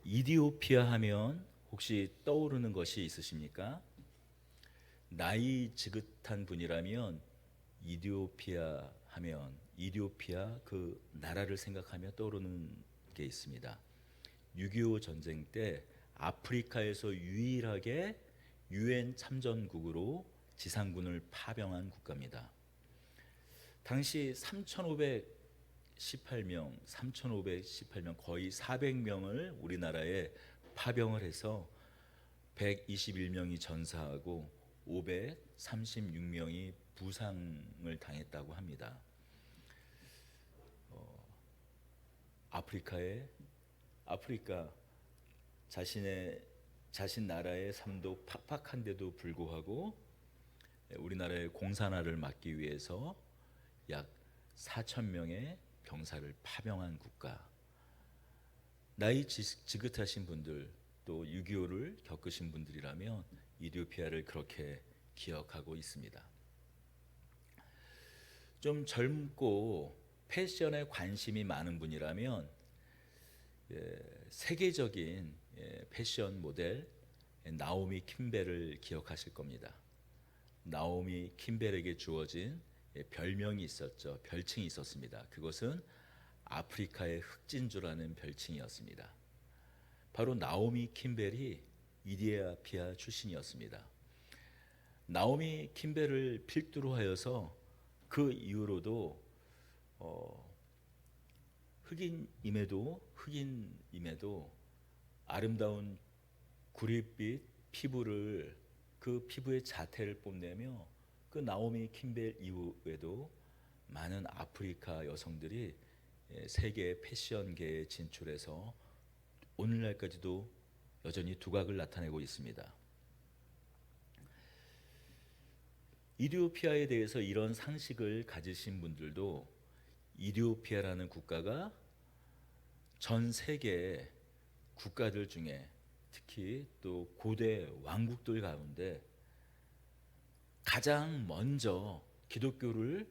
이디오피아 하면 혹시 떠오르는 것이 있으십니까? 나이 지긋한 분이라면 이디오피아 하면 이디오피아 그 나라를 생각하며 떠오르는 게 있습니다. 6.25 전쟁 때 아프리카에서 유일하게 유엔 참전국으로 지상군을 파병한 국가입니다. 당시 3,518명 거의 400명을 우리나라에 파병을 해서 121명이 전사하고 536명이 부상을 당했다고 합니다. 아프리카 자신 나라의 삶도 팍팍한데도 불구하고 우리나라의 공산화를 막기 위해서 약 4천 명의 병사를 파병한 국가. 나이 지긋하신 분들 또 6.25를 겪으신 분들이라면 이디오피아를 그렇게 기억하고 있습니다. 좀 젊고 패션에 관심이 많은 분이라면 세계적인 패션 모델 나오미 캠벨을 기억하실 겁니다. 나오미 캠벨에게 주어진 별명이 있었죠. 별칭이 있었습니다. 그것은 아프리카의 흑진주라는 별칭이었습니다. 바로 나오미 캠벨이 이디오피아 출신이었습니다. 나오미 캠벨을 필두로 하여서 그 이후로도 흑인임에도 아름다운 구릿빛 피부를 그 피부의 자태를 뽐내며 그 나오미 캠벨 이후에도 많은 아프리카 여성들이 세계 패션계에 진출해서 오늘날까지도 여전히 두각을 나타내고 있습니다. 이디오피아에 대해서 이런 상식을 가지신 분들도 이디오피아라는 국가가 전 세계 국가들 중에 특히 또 고대 왕국들 가운데 가장 먼저 기독교를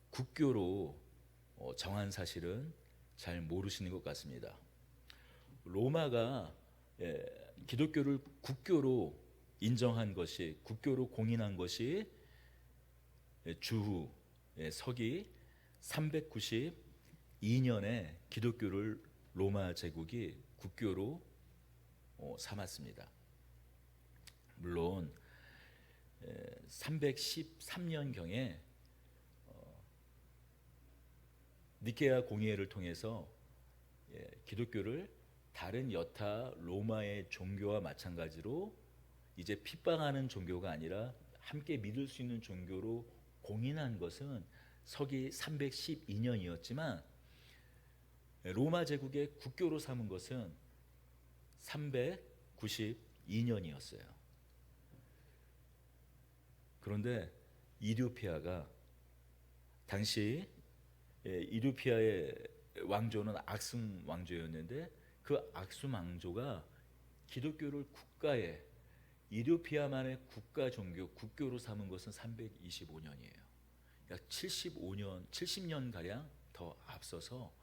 국교로 정한 사실은 잘 모르시는 것 같습니다. 로마가 기독교를 국교로 인정한 것이, 국교로 공인한 것이 주후 서기 392년에 기독교를 로마 제국이 국교로 삼았습니다. 물론 313년경에 니케아 공의회를 통해서 기독교를 다른 여타 로마의 종교와 마찬가지로 이제 핍박하는 종교가 아니라 함께 믿을 수 있는 종교로 공인한 것은 서기 312년이었지만 로마 제국의 국교로 삼은 것은 392년이었어요. 그런데 이디오피아가 당시 이디오피아의 왕조는 악숨 왕조였는데 그 악숨 왕조가 기독교를 국가에 이디오피아만의 국가 종교, 국교로 삼은 것은 325년이에요. 약 70년 가량 더 앞서서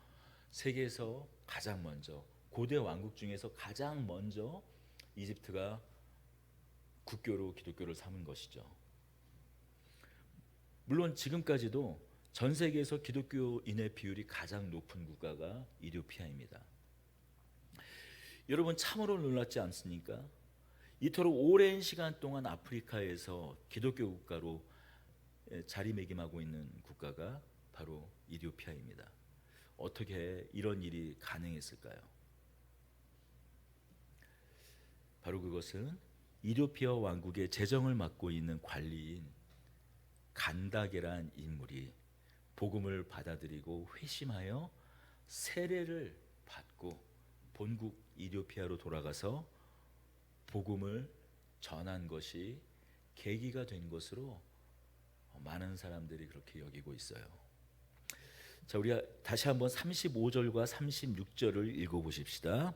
세계에서 가장 먼저 고대 왕국 중에서 가장 먼저 이집트가 국교로 기독교를 삼은 것이죠. 물론 지금까지도 전 세계에서 기독교인의 비율이 가장 높은 국가가 이디오피아입니다. 여러분 참으로 놀랍지 않습니까? 이토록 오랜 시간 동안 아프리카에서 기독교 국가로 자리매김하고 있는 국가가 바로 이디오피아입니다. 어떻게 이런 일이 가능했을까요? 바로 그것은 이디오피아 왕국의 재정을 맡고 있는 관리인 간다게란 인물이 복음을 받아들이고 회심하여 세례를 받고 본국 이디오피아로 돌아가서 복음을 전한 것이 계기가 된 것으로 많은 사람들이 그렇게 여기고 있어요. 자, 우리 다시 한번 35절과 36절을 읽어보십시다.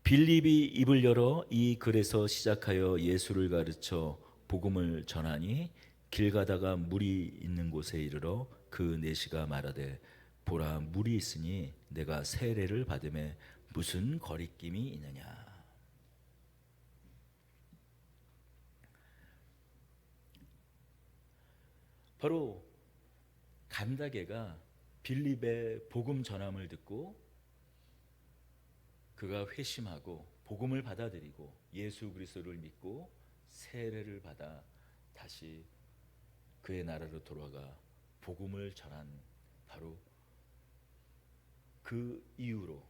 빌립이 입을 열어 이 글에서 시작하여 예수를 가르쳐 복음을 전하니 길 가다가 물이 있는 곳에 이르러 그 내시가 말하되 보라, 물이 있으니 내가 세례를 받음에 무슨 거리낌이 있느냐. 바로 간다게가 빌립의 복음 전함을 듣고 그가 회심하고 복음을 받아들이고 예수 그리스도를 믿고 세례를 받아 다시 그의 나라로 돌아가 복음을 전한 바로 그 이유로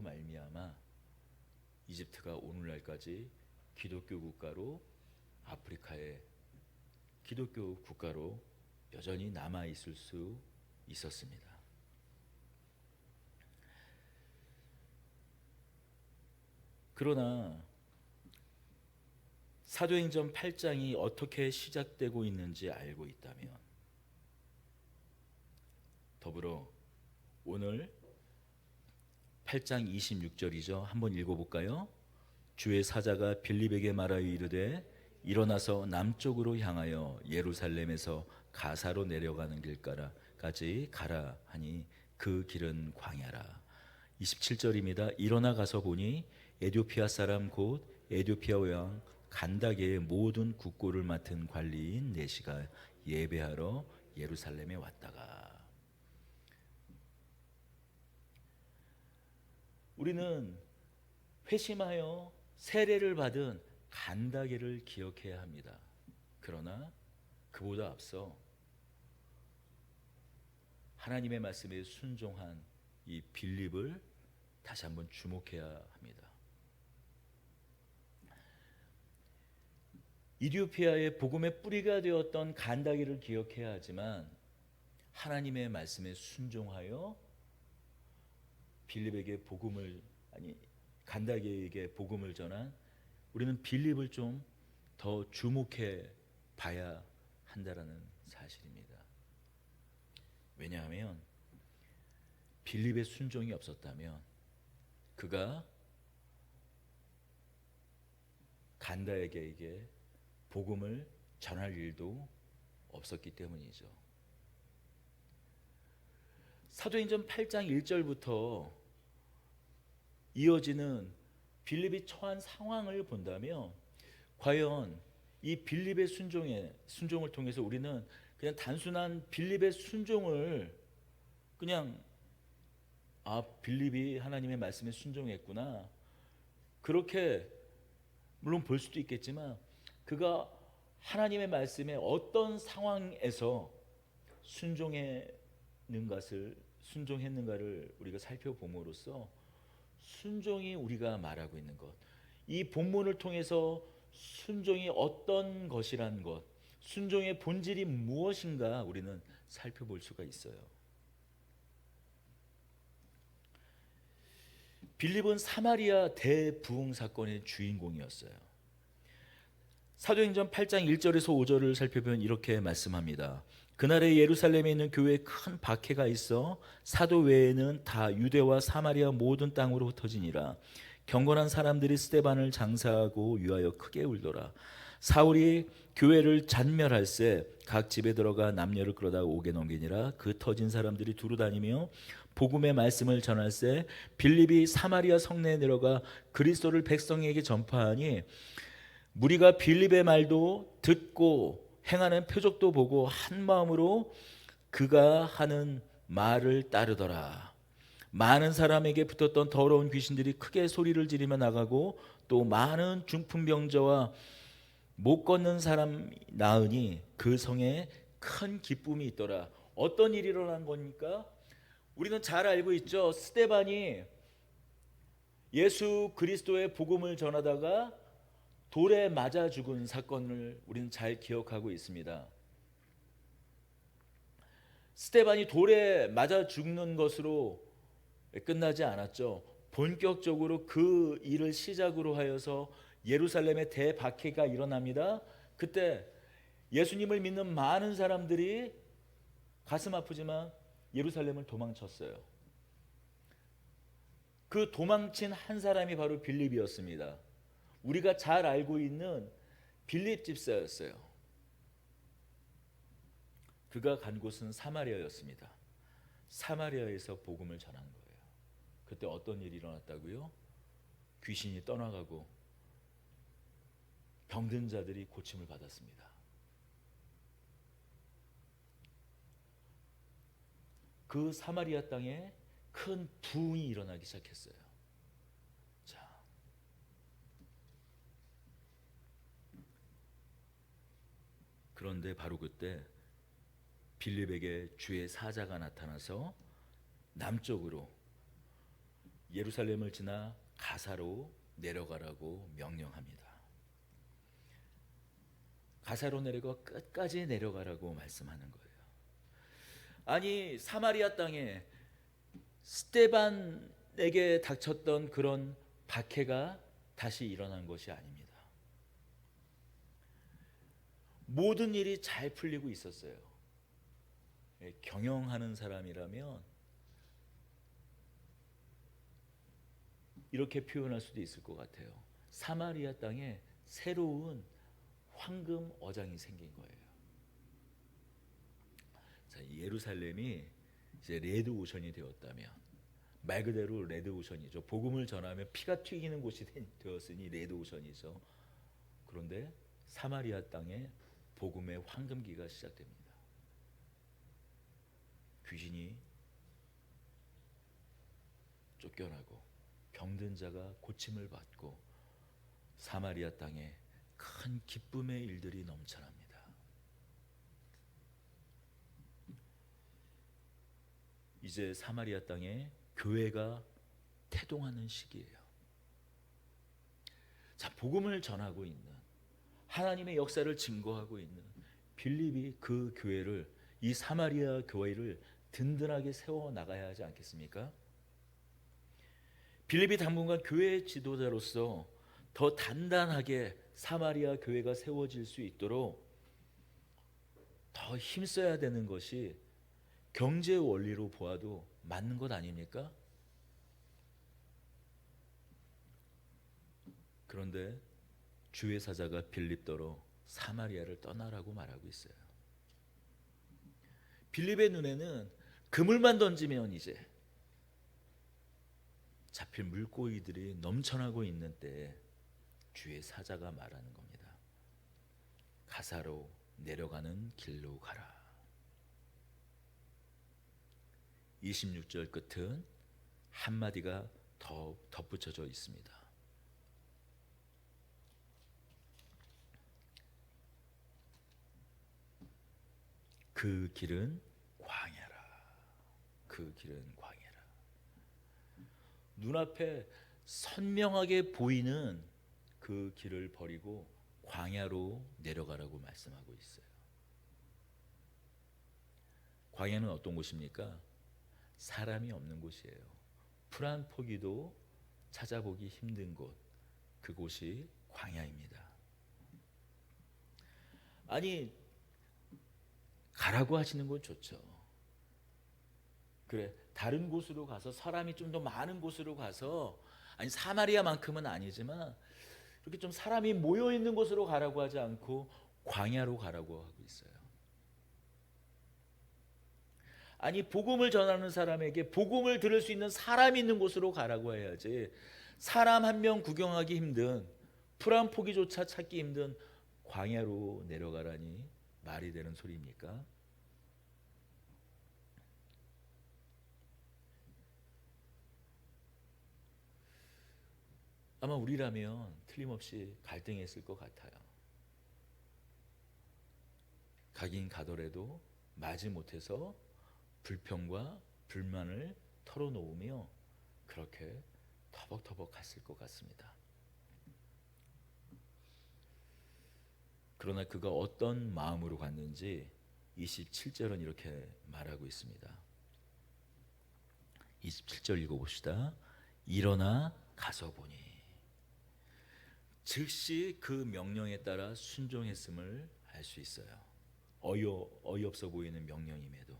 말미암아 이집트가 오늘날까지 기독교 국가로, 아프리카의 기독교 국가로 여전히 남아 있을 수 있었습니다. 그러나 사도행전 8장이 어떻게 시작되고 있는지 알고 있다면, 더불어 오늘 8장 26절이죠. 한번 읽어볼까요? 주의 사자가 빌립에게 말하여 이르되 일어나서 남쪽으로 향하여 예루살렘에서 가사로 내려가는 길가라까지 가라 하니 그 길은 광야라. 27절입니다. 일어나 가서 보니 에디오피아 사람 곧 에디오피아 왕 간다게의 모든 국고를 맡은 관리인 네시가 예배하러 예루살렘에 왔다가. 우리는 회심하여 세례를 받은 간다게를 기억해야 합니다. 그러나 그보다 앞서 하나님의 말씀에 순종한 이 빌립을 다시 한번 주목해야 합니다. 이디오피아의 복음의 뿌리가 되었던 간다게를 기억해야 하지만 하나님의 말씀에 순종하여 빌립에게 간다게에게 복음을 전한 우리는 빌립을 좀 더 주목해 봐야 한다라는 사실입니다. 왜냐하면 빌립의 순종이 없었다면 그가 간다게에게 복음을 전할 일도 없었기 때문이죠. 사도행전 8장 1절부터 이어지는 빌립이 처한 상황을 본다면 과연 이 빌립의 순종을 통해서 우리는 그냥 단순한 빌립의 순종을 그냥 빌립이 하나님의 말씀에 순종했구나 그렇게 물론 볼 수도 있겠지만 그가 하나님의 말씀에 어떤 상황에서 순종했는가를 우리가 살펴봄으로써 순종이 우리가 말하고 있는 것, 이 본문을 통해서 순종이 어떤 것이란 것, 순종의 본질이 무엇인가 우리는 살펴볼 수가 있어요. 빌립은 사마리아 대부흥 사건의 주인공이었어요. 사도행전 8장 1절에서 5절을 살펴보면 이렇게 말씀합니다. 그날에 예루살렘에 있는 교회에 큰 박해가 있어 사도 외에는 다 유대와 사마리아 모든 땅으로 흩어지니라. 경건한 사람들이 스데반을 장사하고 위하여 크게 울더라. 사울이 교회를 잔멸할세 각 집에 들어가 남녀를 끌어다 옥에 넘기니라. 그 터진 사람들이 두루 다니며 복음의 말씀을 전할세 빌립이 사마리아 성내에 내려가 그리스도를 백성에게 전파하니 무리가 빌립의 말도 듣고 행하는 표적도 보고 한 마음으로 그가 하는 말을 따르더라. 많은 사람에게 붙었던 더러운 귀신들이 크게 소리를 지르며 나가고 또 많은 중풍병자와 못 걷는 사람 나으니 그 성에 큰 기쁨이 있더라. 어떤 일이 일어난 겁니까? 우리는 잘 알고 있죠. 스데반이 예수 그리스도의 복음을 전하다가 돌에 맞아 죽은 사건을 우리는 잘 기억하고 있습니다. 스데반이 돌에 맞아 죽는 것으로 끝나지 않았죠. 본격적으로 그 일을 시작으로 하여서 예루살렘에 대박해가 일어납니다. 그때 예수님을 믿는 많은 사람들이 가슴 아프지만 예루살렘을 도망쳤어요. 그 도망친 한 사람이 바로 빌립이었습니다. 우리가 잘 알고 있는 빌립 집사였어요. 그가 간 곳은 사마리아였습니다. 사마리아에서 복음을 전한 거예요. 그때 어떤 일이 일어났다고요? 귀신이 떠나가고 병든 자들이 고침을 받았습니다. 그 사마리아 땅에 큰 부흥이 일어나기 시작했어요. 자, 그런데 바로 그때 빌립에게 주의 사자가 나타나서 남쪽으로 예루살렘을 지나 가사로 내려가라고 명령합니다. 가사로 내려가 끝까지 내려가라고 말씀하는 거예요. 아니, 사마리아 땅에 스데반에게 닥쳤던 그런 박해가 다시 일어난 것이 아닙니다. 모든 일이 잘 풀리고 있었어요. 경영하는 사람이라면 이렇게 표현할 수도 있을 것 같아요. 사마리아 땅에 새로운 황금 어장이 생긴 거예요. 자, 예루살렘이 이제 레드 오션이 되었다면, 말 그대로 레드 오션이죠. 복음을 전하면 피가 튀기는 곳이 되었으니 레드 오션이죠. 그런데 사마리아 땅에 복음의 황금기가 시작됩니다. 귀신이 쫓겨나고 병든 자가 고침을 받고 사마리아 땅에 큰 기쁨의 일들이 넘쳐납니다. 이제 사마리아 땅에 교회가 태동하는 시기예요. 자, 복음을 전하고 있는, 하나님의 역사를 증거하고 있는 빌립이 그 교회를, 이 사마리아 교회를 든든하게 세워 나가야 하지 않겠습니까? 빌립이 당분간 교회의 지도자로서 더 단단하게 사마리아 교회가 세워질 수 있도록 더 힘써야 되는 것이 경제 원리로 보아도 맞는 것 아닙니까? 그런데 주의 사자가 빌립더러 사마리아를 떠나라고 말하고 있어요. 빌립의 눈에는 그물만 던지면 이제 잡힐 물고기들이 넘쳐나고 있는 때에 주의 사자가 말하는 겁니다. 가사로 내려가는 길로 가라. 26절 끝은 한마디가 더 덧붙여져 있습니다. 그 길은 광야라. 그 길은 광야라. 눈앞에 선명하게 보이는 그 길을 버리고 광야로 내려가라고 말씀하고 있어요. 광야는 어떤 곳입니까? 사람이 없는 곳이에요. 풀 한 포기도 찾아보기 힘든 곳, 그곳이 광야입니다. 아니, 가라고 하시는 건 좋죠. 그래, 다른 곳으로 가서, 사람이 좀 더 많은 곳으로 가서, 아니 사마리아만큼은 아니지만 이렇게 좀 사람이 모여 있는 곳으로 가라고 하지 않고 광야로 가라고 하고 있어요. 아니, 복음을 전하는 사람에게 복음을 들을 수 있는 사람이 있는 곳으로 가라고 해야지, 사람 한 명 구경하기 힘든, 풀 한 포기조차 찾기 힘든 광야로 내려가라니 말이 되는 소리입니까? 아마 우리라면 틀림없이 갈등했을 것 같아요. 가긴 가더라도 마지 못해서 불평과 불만을 털어놓으며 그렇게 터벅터벅 갔을 것 같습니다. 그러나 그가 어떤 마음으로 갔는지 27절은 이렇게 말하고 있습니다. 27절 읽어봅시다. 일어나 가서 보니. 즉시 그 명령에 따라 순종했음을 알 수 있어요. 어이없어 보이는 명령임에도,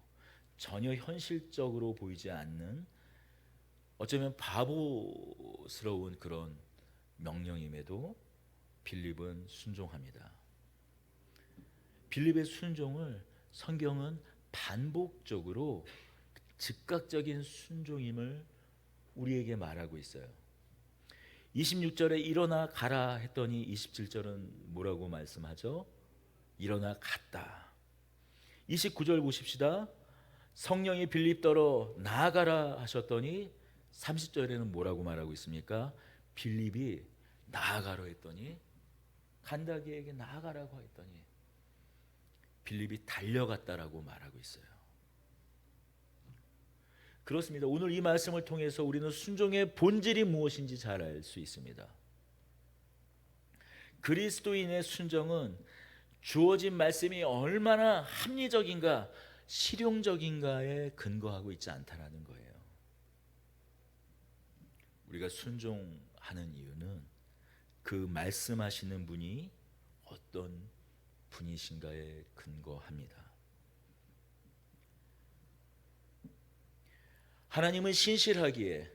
전혀 현실적으로 보이지 않는, 어쩌면 바보스러운 그런 명령임에도 빌립은 순종합니다. 빌립의 순종을 성경은 반복적으로 즉각적인 순종임을 우리에게 말하고 있어요. 26절에 일어나 가라 했더니 27절은 뭐라고 말씀하죠? 일어나 갔다. 29절 보십시다. 성령이 빌립더러 나아가라 하셨더니 30절에는 뭐라고 말하고 있습니까? 빌립이 나아가라 했더니, 간다기에게 나아가라고 했더니 빌립이 달려갔다라고 말하고 있어요. 그렇습니다. 오늘 이 말씀을 통해서 우리는 순종의 본질이 무엇인지 잘 알 수 있습니다. 그리스도인의 순종은 주어진 말씀이 얼마나 합리적인가, 실용적인가에 근거하고 있지 않다라는 거예요. 우리가 순종하는 이유는 그 말씀하시는 분이 어떤 분이신가에 근거합니다. 하나님은 신실하기에,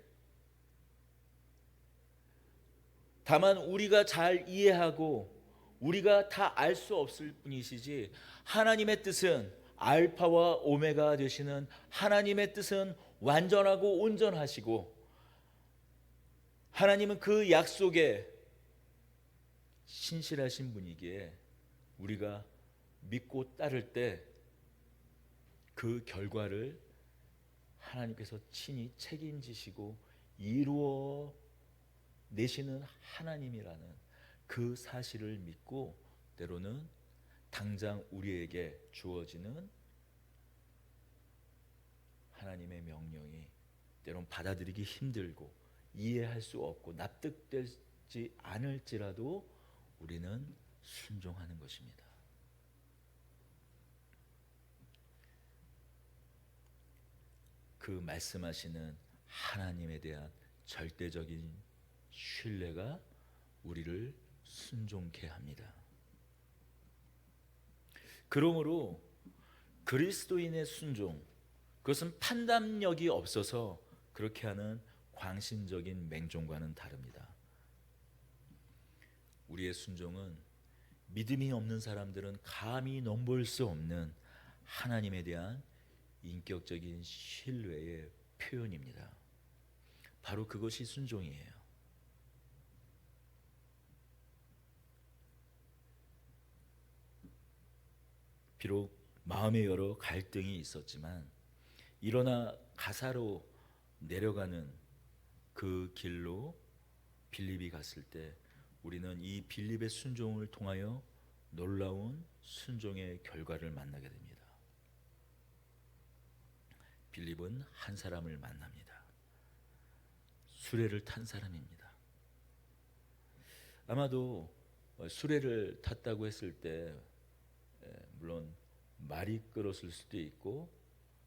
다만 우리가 잘 이해하고 우리가 다 알 수 없을 뿐이시지, 하나님의 뜻은, 알파와 오메가 되시는 하나님의 뜻은 완전하고 온전하시고, 하나님은 그 약속에 신실하신 분이기에 우리가 믿고 따를 때 그 결과를 하나님께서 친히 책임지시고 이루어 내시는 하나님이라는 그 사실을 믿고, 때로는 당장 우리에게 주어지는 하나님의 명령이 때론 받아들이기 힘들고 이해할 수 없고 납득되지 않을지라도 우리는 순종하는 것입니다. 그 말씀하시는 하나님에 대한 절대적인 신뢰가 우리를 순종케 합니다. 그러므로 그리스도인의 순종, 그것은 판단력이 없어서 그렇게 하는 광신적인 맹종과는 다릅니다. 우리의 순종은 믿음이 없는 사람들은 감히 넘볼 수 없는 하나님에 대한 인격적인 신뢰의 표현입니다. 바로 그것이 순종이에요. 비록 마음에 여러 갈등이 있었지만 일어나 가사로 내려가는 그 길로 빌립이 갔을 때 우리는 이 빌립의 순종을 통하여 놀라운 순종의 결과를 만나게 됩니다. 빌립은 한 사람을 만납니다. 수레를 탄 사람입니다. 아마도 수레를 탔다고 했을 때 물론 말이 끌었을 수도 있고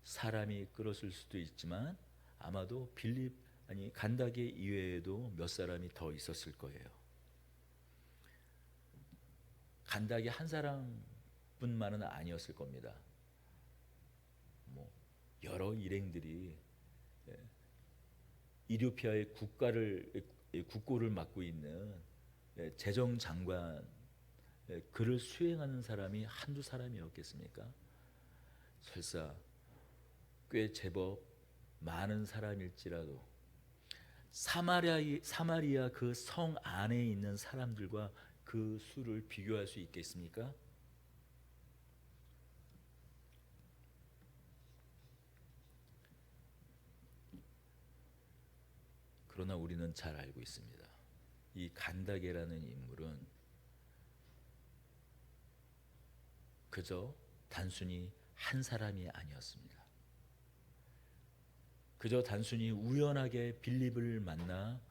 사람이 끌었을 수도 있지만 아마도 빌립 간다게 이외에도 몇 사람이 더 있었을 거예요. 간다게 한 사람뿐만은 아니었을 겁니다. 여러 일행들이 이디오피아의 국고를 맡고 있는 재정장관, 그를 수행하는 사람이 한두 사람이었겠습니까? 설사 꽤 제법 많은 사람일지라도 사마리아 그 성 안에 있는 사람들과 그 수를 비교할 수 있겠습니까? 그러나 우리는 잘 알고 있습니다. 이 간다게라는 인물은 그저 단순히 한 사람이 아니었습니다. 그저 단순히 우연하게 빌립을 만나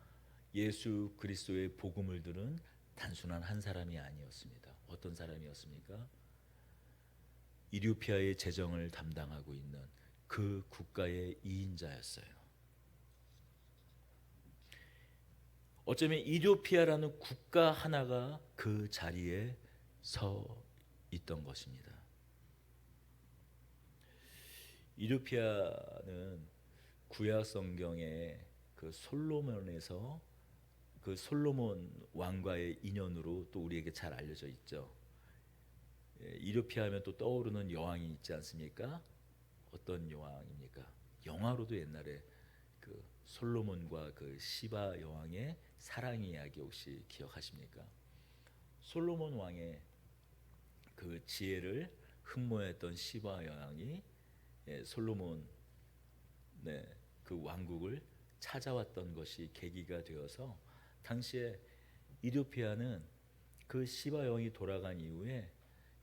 예수 그리스도의 복음을 들은 단순한 한 사람이 아니었습니다. 어떤 사람이었습니까? 이디오피아의 재정을 담당하고 있는 그 국가의 2인자였어요. 어쩌면 이디오피아라는 국가 하나가 그 자리에 서 있던 것입니다. 이디오피아는 구약 성경에 그 솔로몬에서 그 솔로몬 왕과의 인연으로 또 우리에게 잘 알려져 있죠. 이디오피아 하면 또 떠오르는 여왕이 있지 않습니까? 어떤 여왕입니까? 영화로도 옛날에 그 솔로몬과 그 시바 여왕의 사랑 이야기 혹시 기억하십니까? 솔로몬 왕의 그 지혜를 흠모했던 시바 여왕이 솔로몬 그 왕국을 찾아왔던 것이 계기가 되어서 당시에 이디오피아는 그 시바 여왕이 돌아간 이후에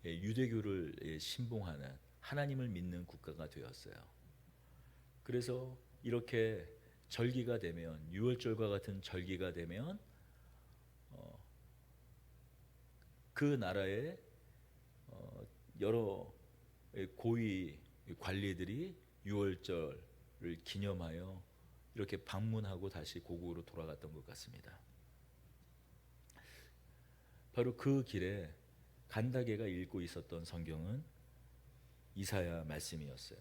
유대교를 신봉하는 하나님을 믿는 국가가 되었어요. 그래서 이렇게 절기가 되면 유월절과 같은 절기가 되면 그 나라의 여러 고위 관리들이 유월절을 기념하여 이렇게 방문하고 다시 고국으로 돌아갔던 것 같습니다. 바로 그 길에 간다게가 읽고 있었던 성경은 이사야 말씀이었어요.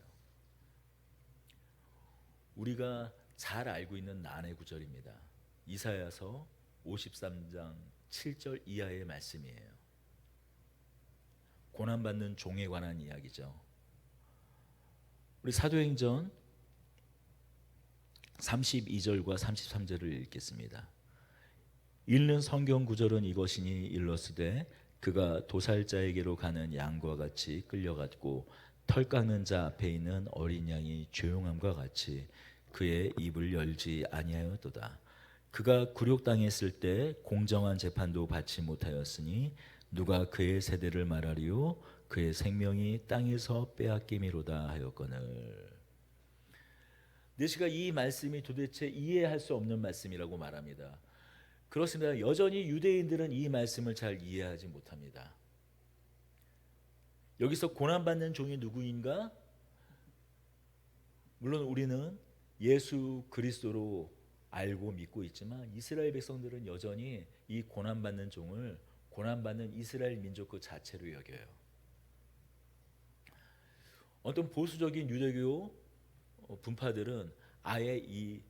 우리가 잘 알고 있는 난해 구절입니다. 이사야서 53장 7절 이하의 말씀이에요. 고난받는 종에 관한 이야기죠. 우리 사도행전 32절과 33절을 읽겠습니다. 읽는 성경 구절은 이것이니 일러스되 그가 도살자에게로 가는 양과 같이 끌려갔고 털 깎는 자 앞에 있는 어린 양이 조용함과 같이 그의 입을 열지 아니하였도다. 그가 굴욕당했을 때 공정한 재판도 받지 못하였으니 누가 그의 세대를 말하리요 그의 생명이 땅에서 빼앗김이로다 하였거늘. 내시가 이 말씀이 도대체 이해할 수 없는 말씀이라고 말합니다. 그렇습니다. 여전히 유대인들은 이 말씀을 잘 이해하지 못합니다. 여기서 고난받는 종이 누구인가? 물론 우리는 예수 그리스도로 알고 믿고 있지만 이스라엘 백성들은 여전히 이 고난받는 종을 고난받는 이스라엘 민족 그 자체로 여겨요. 어떤 보수적인 유대교 분파들은 아예 이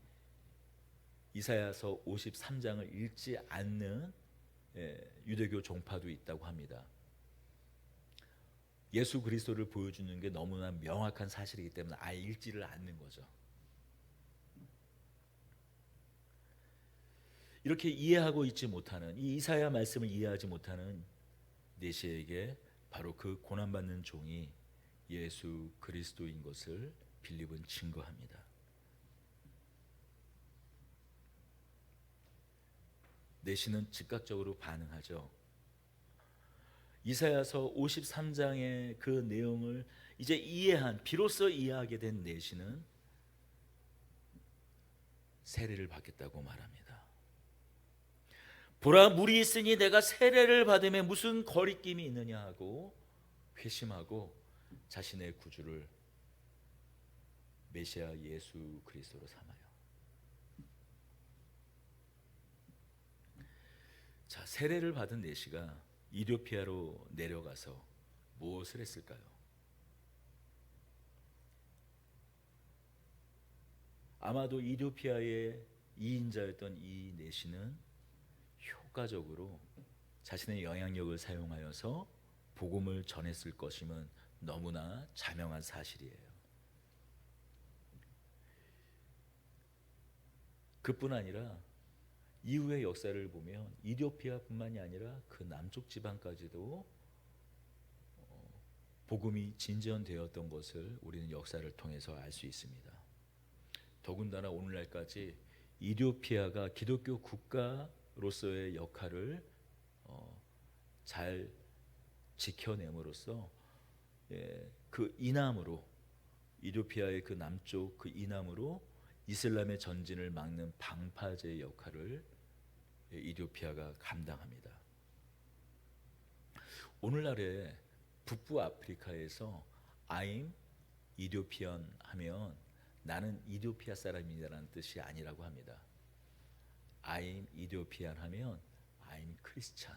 이사야서 53장을 읽지 않는 유대교 종파도 있다고 합니다. 예수 그리스도를 보여주는 게 너무나 명확한 사실이기 때문에 아예 읽지를 않는 거죠. 이렇게 이해하고 있지 못하는 이 이사야 말씀을 이해하지 못하는 내시에게 바로 그 고난받는 종이 예수 그리스도인 것을 빌립은 증거합니다. 내시는 즉각적으로 반응하죠. 이사야서 53장의 그 내용을 이제 비로소 이해하게 된 내시는 세례를 받겠다고 말합니다. 보라, 물이 있으니 내가 세례를 받음에 무슨 거리낌이 있느냐 하고 회심하고 자신의 구주를 메시아 예수 그리스도로 삼아요. 자, 세례를 받은 내시가 이디오피아로 내려가서 무엇을 했을까요? 아마도 이디오피아의 이인자였던 이 내시는 효과적으로 자신의 영향력을 사용하여서 복음을 전했을 것임은 너무나 자명한 사실이에요. 그뿐 아니라 이후의 역사를 보면 이디오피아뿐만이 아니라 그 남쪽 지방까지도 복음이 진전되었던 것을 우리는 역사를 통해서 알 수 있습니다. 더군다나 오늘날까지 이디오피아가 기독교 국가로서의 역할을 잘 지켜냄으로써 그 이남으로 이디오피아의 그 남쪽 그 이남으로 이슬람의 전진을 막는 방파제의 역할을 이디오피아가 감당합니다. 오늘날의 북부 아프리카에서 I'm Ethiopian 하면 나는 이디오피아 사람이라는 뜻이 아니라고 합니다. I'm Ethiopian 하면 I'm Christian,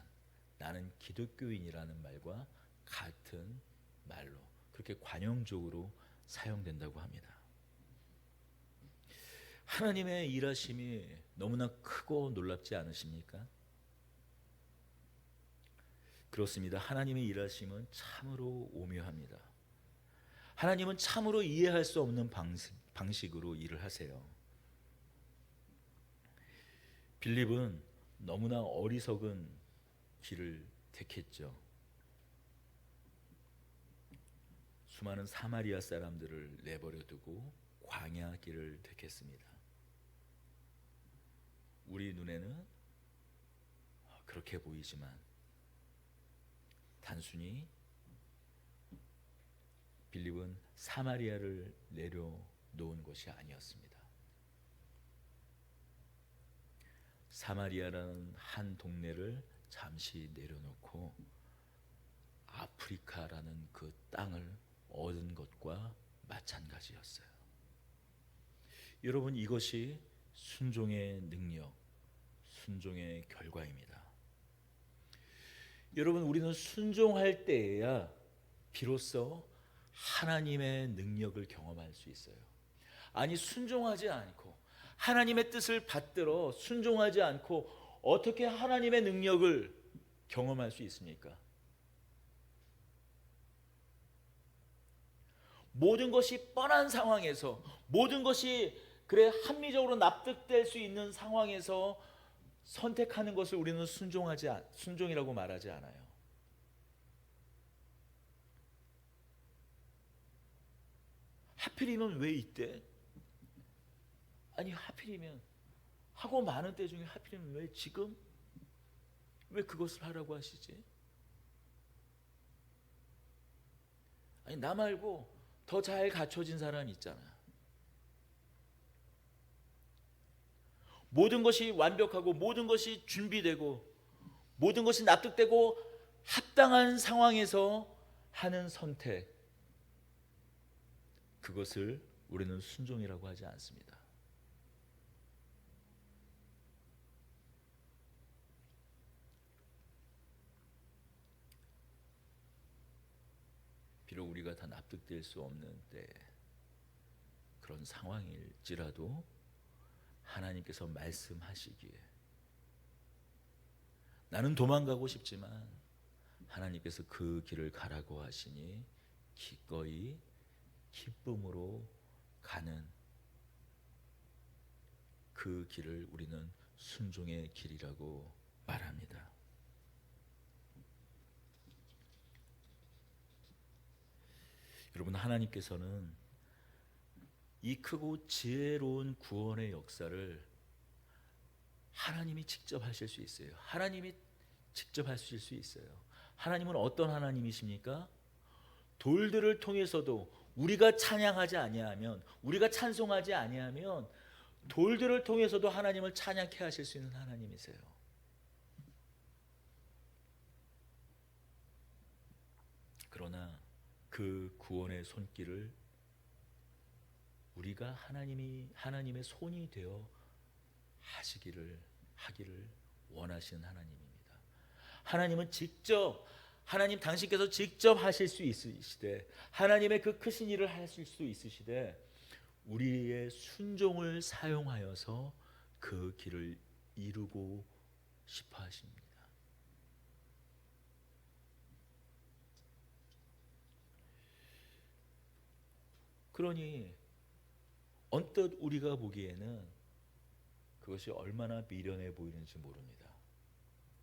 나는 기독교인이라는 말과 같은 말로 그렇게 관용적으로 사용된다고 합니다. 하나님의 일하심이 너무나 크고 놀랍지 않으십니까? 그렇습니다. 하나님의 일하심은 참으로 오묘합니다. 하나님은 참으로 이해할 수 없는 방식으로 일을 하세요. 빌립은 너무나 어리석은 길을 택했죠. 수많은 사마리아 사람들을 내버려 두고 광야 길을 택했습니다. 우리 눈에는 그렇게 보이지만 단순히 빌립은 사마리아를 내려놓은 것이 아니었습니다. 사마리아라는 한 동네를 잠시 내려놓고 아프리카라는 그 땅을 얻은 것과 마찬가지였어요. 여러분, 이것이 순종의 능력, 순종의 결과입니다. 여러분, 우리는 순종할 때에야 비로소 하나님의 능력을 경험할 수 있어요. 아니, 순종하지 않고 하나님의 뜻을 받들어 순종하지 않고 어떻게 하나님의 능력을 경험할 수 있습니까? 모든 것이 뻔한 상황에서, 모든 것이 그래 합리적으로 납득될 수 있는 상황에서 선택하는 것을 우리는 순종이라고 말하지 않아요. 하필이면 왜 이때? 아니, 하필이면 하고 많은 때 중에 하필이면 왜 지금? 왜 그것을 하라고 하시지? 아니, 나 말고 더 잘 갖춰진 사람이 있잖아. 모든 것이 완벽하고 모든 것이 준비되고 모든 것이 납득되고 합당한 상황에서 하는 선택, 그것을 우리는 순종이라고 하지 않습니다. 비록 우리가 다 납득될 수 없는 때, 그런 상황일지라도 하나님께서 말씀하시기에 나는 도망가고 싶지만 하나님께서 그 길을 가라고 하시니 기꺼이 기쁨으로 가는 그 길을 우리는 순종의 길이라고 말합니다. 여러분, 하나님께서는 이 크고 지혜로운 구원의 역사를 하나님이 직접 하실 수 있어요. 하나님이 직접 하실 수 있어요. 하나님은 어떤 하나님이십니까? 돌들을 통해서도 우리가 찬양하지 아니하면, 우리가 찬송하지 아니하면 돌들을 통해서도 하나님을 찬양케 하실 수 있는 하나님이세요. 그러나 그 구원의 손길을 우리가 하나님의 손이 되어 하기를 원하시는 하나님입니다. 하나님은 하나님 당신께서 직접 하실 수 있으시되, 하나님의 그 크신 일을 하실 수 있으시되, 우리의 순종을 사용하여서 그 길을 이루고 싶어 하십니다. 그러니 언뜻 우리가 보기에는 그것이 얼마나 미련해 보이는지 모릅니다.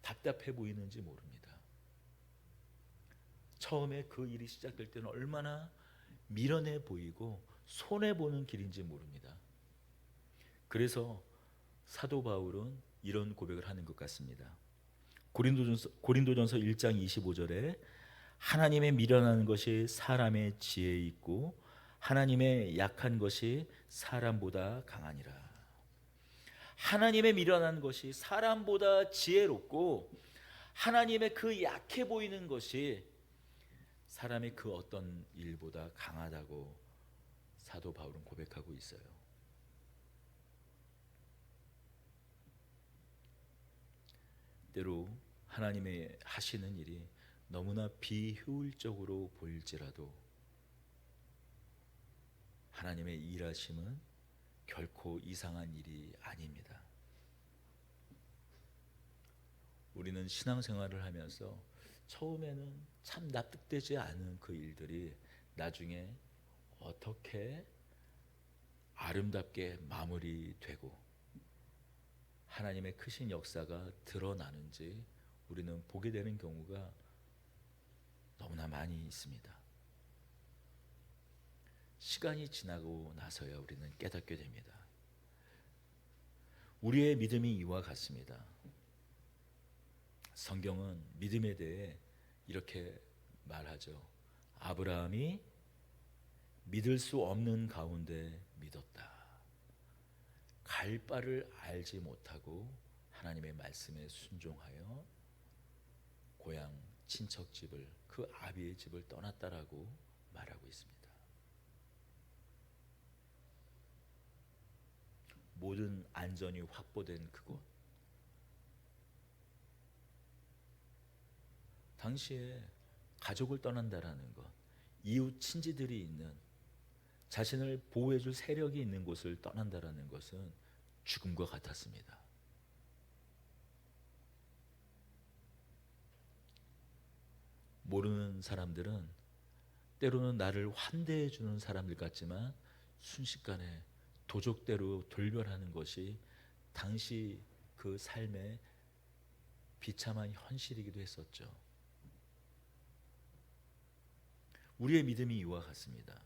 답답해 보이는지 모릅니다. 처음에 그 일이 시작될 때는 얼마나 미련해 보이고 손해보는 길인지 모릅니다. 그래서 사도 바울은 이런 고백을 하는 것 같습니다. 고린도전서 1장 25절에 하나님의 미련한 것이 사람의 지혜에 있고 하나님의 약한 것이 사람보다 강하니라. 하나님의 미련한 것이 사람보다 지혜롭고 하나님의 그 약해 보이는 것이 사람의 그 어떤 일보다 강하다고 사도 바울은 고백하고 있어요. 때로 하나님의 하시는 일이 너무나 비효율적으로 보일지라도 하나님의 일하심은 결코 이상한 일이 아닙니다. 우리는 신앙생활을 하면서 처음에는 참 납득되지 않은 그 일들이 나중에 어떻게 아름답게 마무리되고 하나님의 크신 역사가 드러나는지 우리는 보게 되는 경우가 너무나 많이 있습니다. 시간이 지나고 나서야 우리는 깨닫게 됩니다. 우리의 믿음이 이와 같습니다. 성경은 믿음에 대해 이렇게 말하죠. 아브라함이 믿을 수 없는 가운데 믿었다. 갈 바를 알지 못하고 하나님의 말씀에 순종하여 고향 친척 집을, 그 아비의 집을 떠났다라고 말하고 있습니다. 모든 안전이 확보된 그곳, 당시에 가족을 떠난다라는 것, 이웃 친지들이 있는, 자신을 보호해줄 세력이 있는 곳을 떠난다라는 것은 죽음과 같았습니다. 모르는 사람들은 때로는 나를 환대해주는 사람들 같지만 순식간에 도적대로 돌변하는 것이 당시 그 삶의 비참한 현실이기도 했었죠. 우리의 믿음이 이와 같습니다.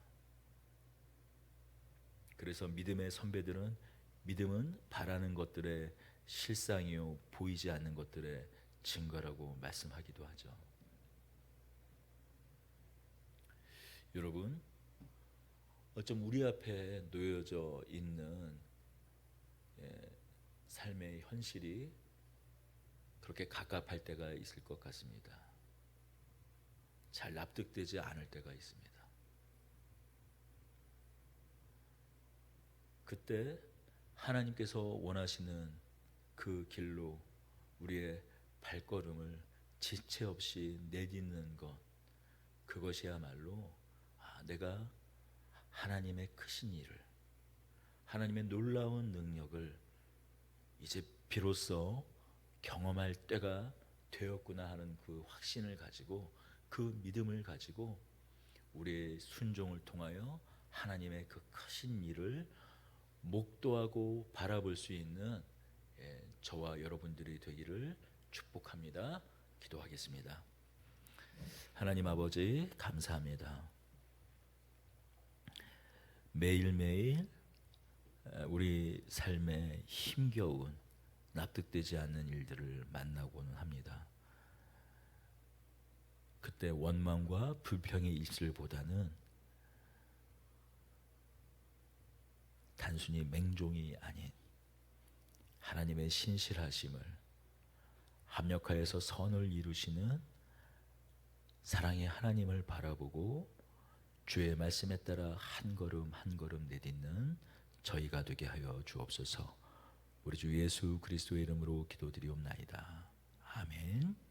그래서 믿음의 선배들은 믿음은 바라는 것들의 실상이요 보이지 않는 것들의 증거라고 말씀하기도 하죠. 여러분, 어쩜 우리 앞에 놓여져 있는 삶의 현실이 그렇게 갑갑할 때가 있을 것 같습니다. 잘 납득되지 않을 때가 있습니다. 그때 하나님께서 원하시는 그 길로 우리의 발걸음을 지체 없이 내딛는 것, 그것이야말로 내가 하나님의 크신 일을, 하나님의 놀라운 능력을 이제 비로소 경험할 때가 되었구나 하는 그 확신을 가지고, 그 믿음을 가지고 우리의 순종을 통하여 하나님의 그 크신 일을 목도하고 바라볼 수 있는 저와 여러분들이 되기를 축복합니다. 기도하겠습니다. 하나님 아버지, 감사합니다. 매일매일 우리 삶에 힘겨운, 납득되지 않는 일들을 만나고는 합니다. 그때 원망과 불평의 입술보다는 단순히 맹종이 아닌 하나님의 신실하심을, 합력하여서 선을 이루시는 사랑의 하나님을 바라보고 주의 말씀에 따라 한 걸음 한 걸음 내딛는 저희가 되게 하여 주옵소서. 우리 주 예수 그리스도의 이름으로 기도드리옵나이다. 아멘.